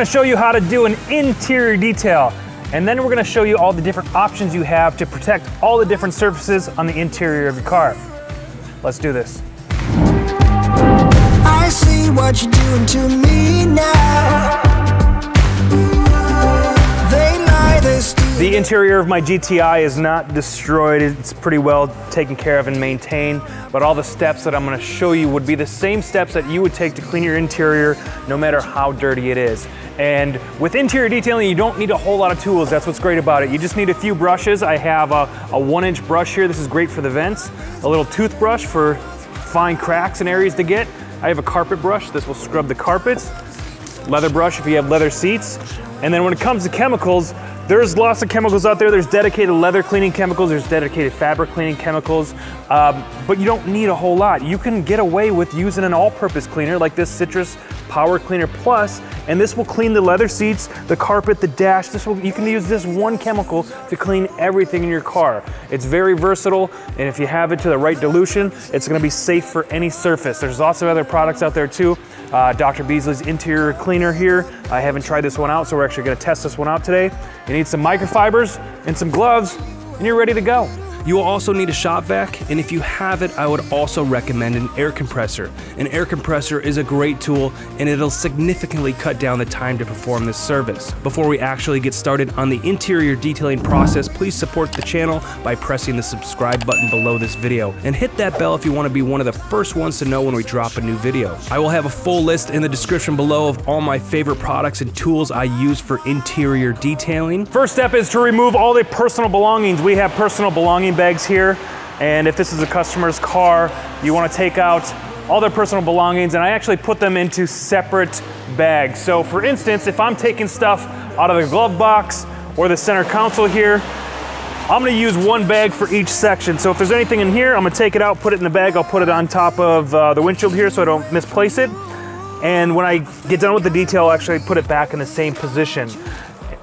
gonna show you how to do an interior detail. And then we're gonna show you all the different options you have to protect all the different surfaces on the interior of your car. Let's do this. I see what you're doing to me now. The interior of my GTI is not destroyed. It's pretty well taken care of and maintained, but all the steps that I'm gonna show you would be the same steps that you would take to clean your interior, no matter how dirty it is. And with interior detailing, you don't need a whole lot of tools. That's what's great about it. You just need a few brushes. I have a 1-inch brush here. This is great for the vents. A little toothbrush for fine cracks and areas to get. I have a carpet brush. This will scrub the carpets. Leather brush if you have leather seats. And then when it comes to chemicals, there's lots of chemicals out there. There's dedicated leather cleaning chemicals, there's dedicated fabric cleaning chemicals, but you don't need a whole lot. You can get away with using an all-purpose cleaner like this Citrus Power Cleaner Plus, and this will clean the leather seats, the carpet, the dash. You can use this one chemical to clean everything in your car. It's very versatile, and if you have it to the right dilution, it's gonna be safe for any surface. There's lots of other products out there too. Dr. Beasley's interior cleaner here. I haven't tried this one out, so we're actually gonna test this one out today. You need some microfibers and some gloves, and you're ready to go. You will also need a shop vac, and if you have it, I would also recommend an air compressor. An air compressor is a great tool, and it'll significantly cut down the time to perform this service. Before we actually get started on the interior detailing process, please support the channel by pressing the subscribe button below this video, and hit that bell if you want to be one of the first ones to know when we drop a new video. I will have a full list in the description below of all my favorite products and tools I use for interior detailing. First step is to remove all the personal belongings. We have personal belonging bags here, and if this is a customer's car, you want to take out all their personal belongings, and I actually put them into separate bags. So for instance, if I'm taking stuff out of the glove box or the center console here, I'm going to use one bag for each section. So if there's anything in here, I'm going to take it out, put it in the bag. I'll put it on top of the windshield here so I don't misplace it, and when I get done with the detail, I'll actually put it back in the same position.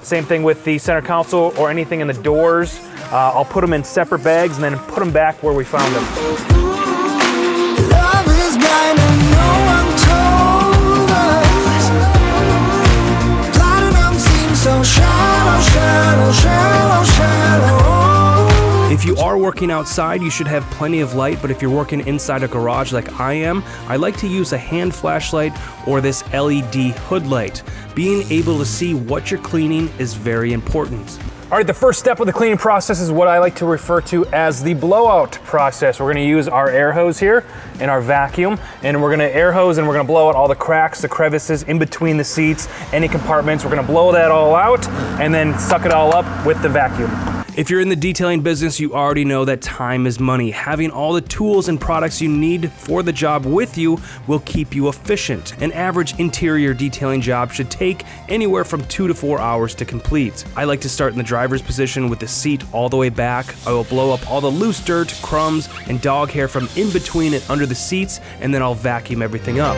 Same thing with the center console or anything in the doors. I'll put them in separate bags and then put them back where we found them. Love is blind and no one told us. Platinum seems so shallow, shallow, shallow, shallow. If you are working outside, you should have plenty of light, but if you're working inside a garage like I am, I like to use a hand flashlight or this LED hood light. Being able to see what you're cleaning is very important. All right, the first step of the cleaning process is what I like to refer to as the blowout process. We're gonna use our air hose here and our vacuum, and we're gonna air hose and we're gonna blow out all the cracks, the crevices in between the seats, any compartments. We're gonna blow that all out and then suck it all up with the vacuum. If you're in the detailing business, you already know that time is money. Having all the tools and products you need for the job with you will keep you efficient. An average interior detailing job should take anywhere from 2 to 4 hours to complete. I like to start in the driver's position with the seat all the way back. I will blow up all the loose dirt, crumbs, and dog hair from in between and under the seats, and then I'll vacuum everything up.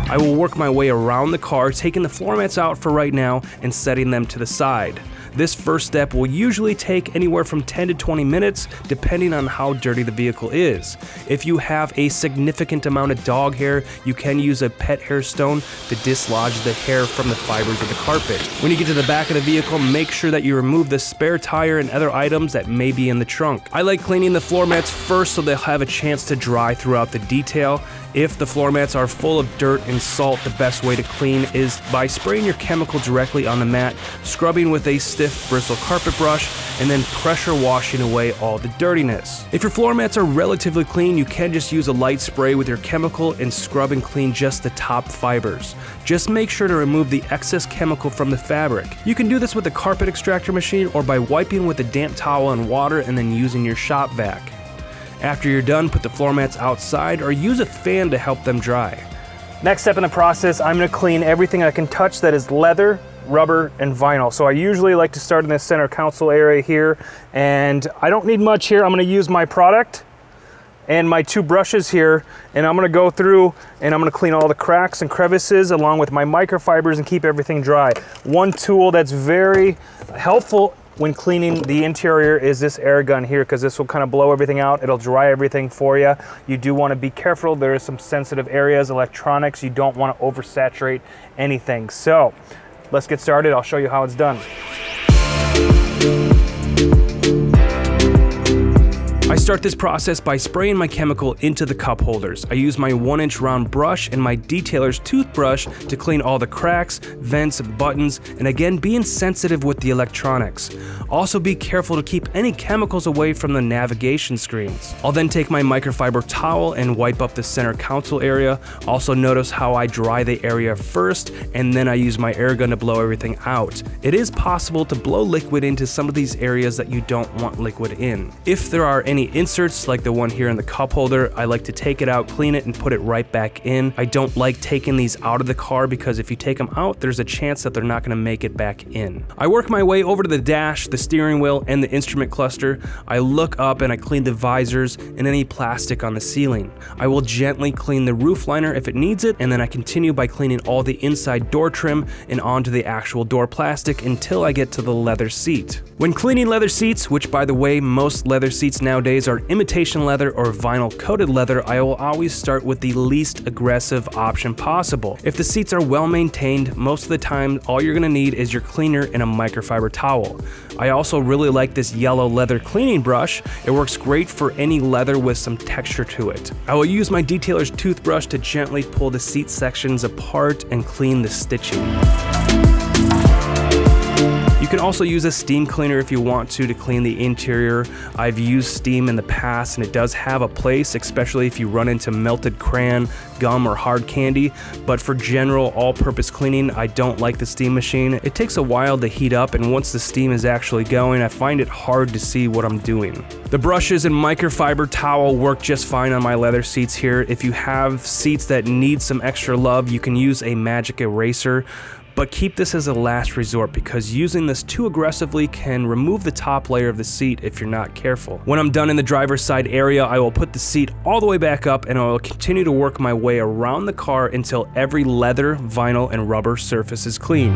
I will work my way around the car, taking the floor mats out for right now and setting them to the side. This first step will usually take anywhere from 10 to 20 minutes, depending on how dirty the vehicle is. If you have a significant amount of dog hair, you can use a pet hair stone to dislodge the hair from the fibers of the carpet. When you get to the back of the vehicle, make sure that you remove the spare tire and other items that may be in the trunk. I like cleaning the floor mats first so they'll have a chance to dry throughout the detail. If the floor mats are full of dirt and salt, the best way to clean is by spraying your chemical directly on the mat, scrubbing with a stiff bristle carpet brush, and then pressure washing away all the dirtiness. If your floor mats are relatively clean, you can just use a light spray with your chemical and scrub and clean just the top fibers. Just make sure to remove the excess chemical from the fabric. You can do this with a carpet extractor machine or by wiping with a damp towel and water and then using your shop vac. After you're done, put the floor mats outside or use a fan to help them dry. Next step in the process, I'm gonna clean everything I can touch that is leather, rubber, and vinyl. So I usually like to start in the center console area here, and I don't need much here. I'm gonna use my product and my 2 brushes here, and I'm gonna go through and I'm gonna clean all the cracks and crevices along with my microfibers and keep everything dry. One tool that's very helpful when cleaning the interior is this air gun here, because this will kind of blow everything out. It'll dry everything for you. You do want to be careful. There is some sensitive areas, electronics. You don't want to oversaturate anything. So let's get started. I'll show you how it's done. I start this process by spraying my chemical into the cup holders. I use my 1-inch round brush and my detailer's toothbrush to clean all the cracks, vents, buttons, and again, being sensitive with the electronics. Also be careful to keep any chemicals away from the navigation screens. I'll then take my microfiber towel and wipe up the center console area. Also notice how I dry the area first, and then I use my air gun to blow everything out. It is possible to blow liquid into some of these areas that you don't want liquid in. If there are any inserts like the one here in the cup holder, I like to take it out, clean it, and put it right back in. I don't like taking these out of the car because if you take them out, there's a chance that they're not going to make it back in. I work my way over to the dash, the steering wheel, and the instrument cluster. I look up and I clean the visors and any plastic on the ceiling. I will gently clean the roof liner if it needs it, and then I continue by cleaning all the inside door trim and onto the actual door plastic until I get to the leather seat. When cleaning leather seats, which by the way, most leather seats nowadays are imitation leather or vinyl coated leather, I will always start with the least aggressive option possible. If the seats are well maintained, most of the time all you're gonna need is your cleaner and a microfiber towel. I also really like this yellow leather cleaning brush. It works great for any leather with some texture to it. I will use my detailer's toothbrush to gently pull the seat sections apart and clean the stitching. You can also use a steam cleaner if you want to clean the interior. I've used steam in the past and it does have a place, especially if you run into melted crayon, gum, or hard candy. But for general all-purpose cleaning, I don't like the steam machine. It takes a while to heat up, and once the steam is actually going, I find it hard to see what I'm doing. The brushes and microfiber towel work just fine on my leather seats here. If you have seats that need some extra love, you can use a magic eraser. But keep this as a last resort because using this too aggressively can remove the top layer of the seat if you're not careful. When I'm done in the driver's side area, I will put the seat all the way back up and I will continue to work my way around the car until every leather, vinyl, and rubber surface is clean.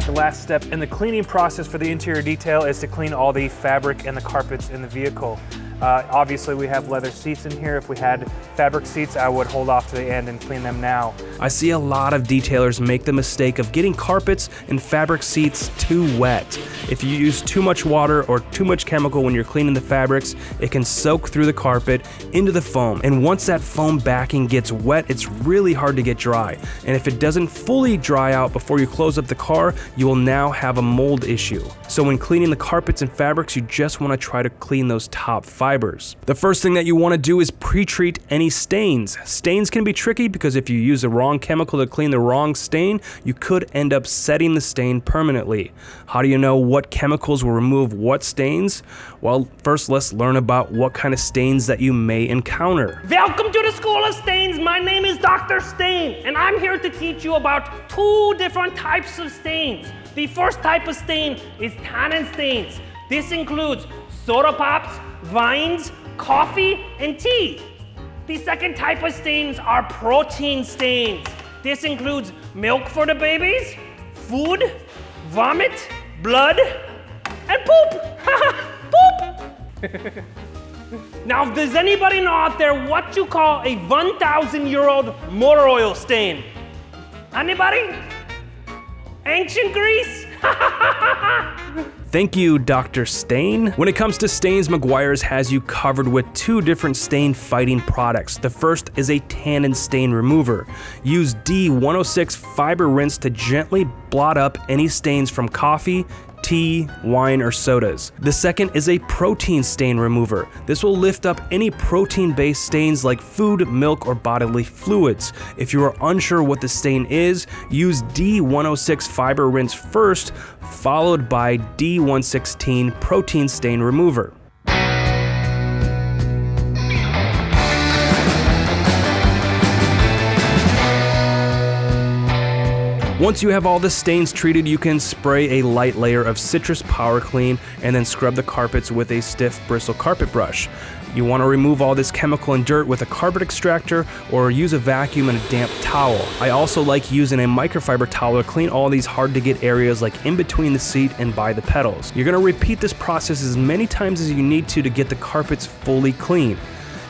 The last step in the cleaning process for the interior detail is to clean all the fabric and the carpets in the vehicle. Obviously we have leather seats in here. If we had fabric seats, I would hold off to the end and clean them now. I see a lot of detailers make the mistake of getting carpets and fabric seats too wet. If you use too much water or too much chemical when you're cleaning the fabrics, it can soak through the carpet into the foam. And once that foam backing gets wet, it's really hard to get dry. And if it doesn't fully dry out before you close up the car, you will now have a mold issue. So when cleaning the carpets and fabrics, you just want to try to clean those top fibers. The first thing that you want to do is pre-treat any stains. Stains can be tricky because if you use the wrong chemical to clean the wrong stain, you could end up setting the stain permanently. How do you know what chemicals will remove what stains? Well, first let's learn about what kind of stains that you may encounter. Welcome to the School of Stains. My name is Dr. Stain, and I'm here to teach you about 2 different types of stains. The first type of stain is tannin stains. This includes soda pops, vines, coffee, and tea. The second type of stains are protein stains. This includes milk for the babies, food, vomit, blood, and poop. Poop! Now, does anybody know out there what you call a 1,000-year-old motor oil stain? Anybody? Ancient Greece? Thank you, Dr. Stain. When it comes to stains, Meguiar's has you covered with 2 different stain fighting products. The first is a tannin stain remover. Use D106 fiber rinse to gently blot up any stains from coffee, tea, wine, or sodas. The second is a protein stain remover. This will lift up any protein-based stains like food, milk, or bodily fluids. If you are unsure what the stain is, use D106 fiber rinse first, followed by D116 protein stain remover. Once you have all the stains treated, you can spray a light layer of citrus power clean and then scrub the carpets with a stiff bristle carpet brush. You want to remove all this chemical and dirt with a carpet extractor or use a vacuum and a damp towel. I also like using a microfiber towel to clean all these hard to get areas like in between the seat and by the pedals. You're going to repeat this process as many times as you need to get the carpets fully clean.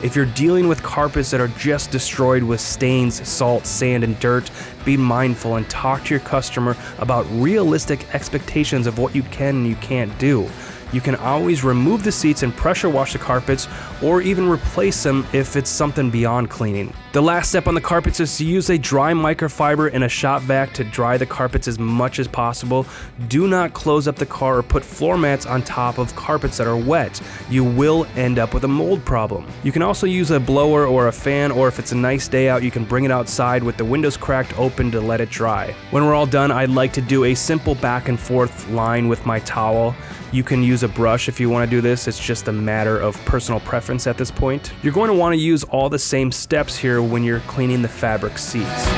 If you're dealing with carpets that are just destroyed with stains, salt, sand, and dirt, be mindful and talk to your customer about realistic expectations of what you can and you can't do. You can always remove the seats and pressure wash the carpets or even replace them if it's something beyond cleaning. The last step on the carpets is to use a dry microfiber and a shop vac to dry the carpets as much as possible. Do not close up the car or put floor mats on top of carpets that are wet. You will end up with a mold problem. You can also use a blower or a fan, or if it's a nice day out, you can bring it outside with the windows cracked open to let it dry. When we're all done, I'd like to do a simple back and forth line with my towel. You can use a brush if you want to do this. It's just a matter of personal preference at this point. You're going to want to use all the same steps here when you're cleaning the fabric seats.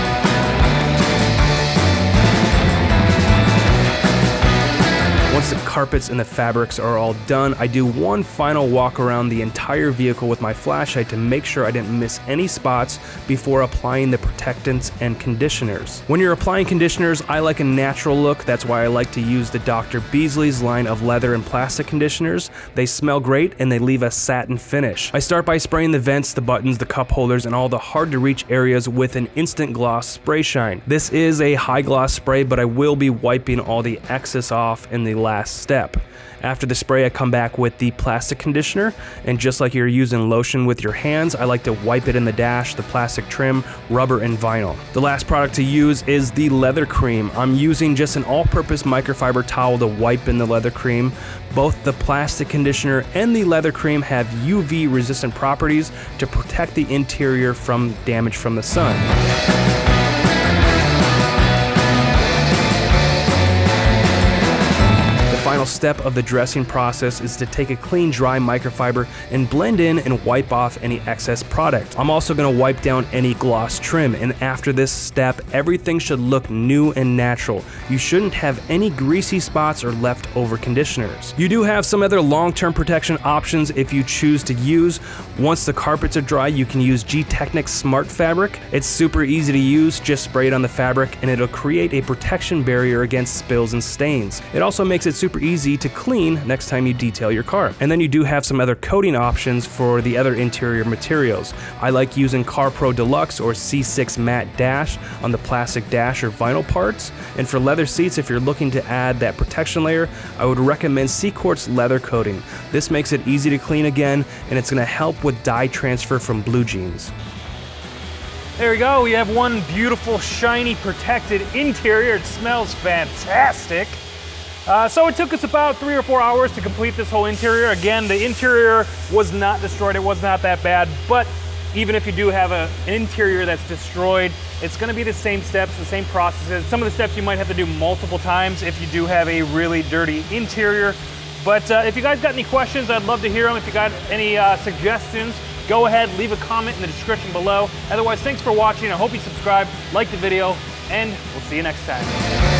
Once the carpets and the fabrics are all done, I do one final walk around the entire vehicle with my flashlight to make sure I didn't miss any spots before applying the protectants and conditioners. When you're applying conditioners, I like a natural look. That's why I like to use the Dr. Beasley's line of leather and plastic conditioners. They smell great and they leave a satin finish. I start by spraying the vents, the buttons, the cup holders, and all the hard to reach areas with an instant gloss spray shine. This is a high gloss spray, but I will be wiping all the excess off in the last step. After the spray, I come back with the plastic conditioner, and just like you're using lotion with your hands, I like to wipe it in the dash, the plastic trim, rubber, and vinyl. The last product to use is the leather cream. I'm using just an all-purpose microfiber towel to wipe in the leather cream. Both the plastic conditioner and the leather cream have UV resistant properties to protect the interior from damage from the sun. Final step of the dressing process is to take a clean, dry microfiber and blend in and wipe off any excess product. I'm also going to wipe down any gloss trim, and after this step, everything should look new and natural. You shouldn't have any greasy spots or leftover conditioners. You do have some other long-term protection options if you choose to use. Once the carpets are dry, you can use G-Technics Smart Fabric. It's super easy to use. Just spray it on the fabric and it'll create a protection barrier against spills and stains. It also makes it super easy to clean next time you detail your car. And then you do have some other coating options for the other interior materials. I like using CarPro Deluxe or C6 Matte Dash on the plastic dash or vinyl parts. And for leather seats, if you're looking to add that protection layer, I would recommend Seacort's leather coating. This makes it easy to clean again, and it's going to help with dye transfer from blue jeans. There we go, we have one beautiful, shiny, protected interior. It smells fantastic. So it took us about 3 or 4 hours to complete this whole interior. Again, the interior was not destroyed, it was not that bad, but even if you do have an interior that's destroyed, it's gonna be the same steps, the same processes. Some of the steps you might have to do multiple times if you do have a really dirty interior. But if you guys got any questions, I'd love to hear them. If you got any suggestions, go ahead, leave a comment in the description below. Otherwise, thanks for watching. I hope you subscribe, like the video, and we'll see you next time.